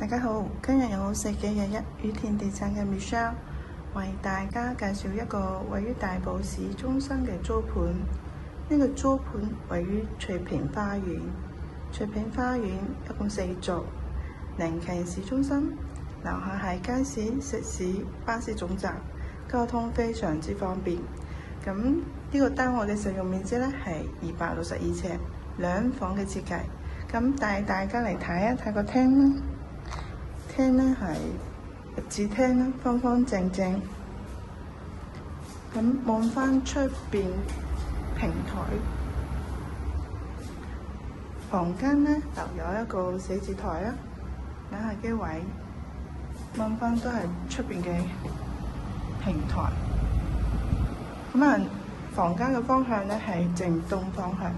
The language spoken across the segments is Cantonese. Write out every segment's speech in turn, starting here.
大家好，今日有4幾日1雨田地產嘅 Michelle 為大家介紹一個位於大埔市中心嘅租盤。呢個租盤位於翠屏花園。翠屏花園一共4座，臨近市中心，樓下係街市、食肆、巴士總站，交通非常之方便。咁呢個單位嘅實用面積咧係262尺，2房嘅設計。咁帶大家嚟睇一睇個廳啦。廳咧係一字廳啦，方方正正。咁望翻出邊平台，房間咧就有一個寫字台啦，冷氣機位。望翻都係出邊嘅平台。咁房間嘅方向咧係正東方向。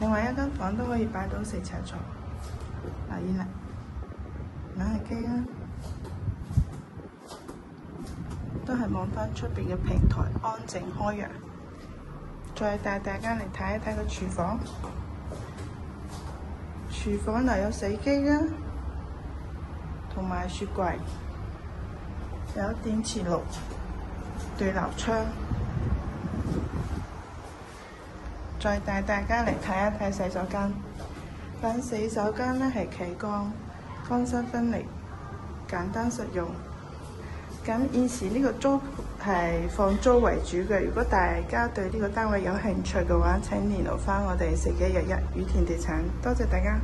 另外一間房都可以擺到4尺床。留意啦。冷氣機啦，都係望翻出邊嘅平台，安靜開揚。再帶大家嚟睇一睇個廚房。廚房內有洗機啦，同埋雪櫃，有電磁爐、對流窗。再帶大家嚟睇一睇洗手間。間洗手間咧係企缸。乾濕分離，簡單實用。咁現時呢個租係放租為主嘅，如果大家對呢個單位有興趣嘅話，請聯絡返我哋4幾日1雨田地產。多謝大家。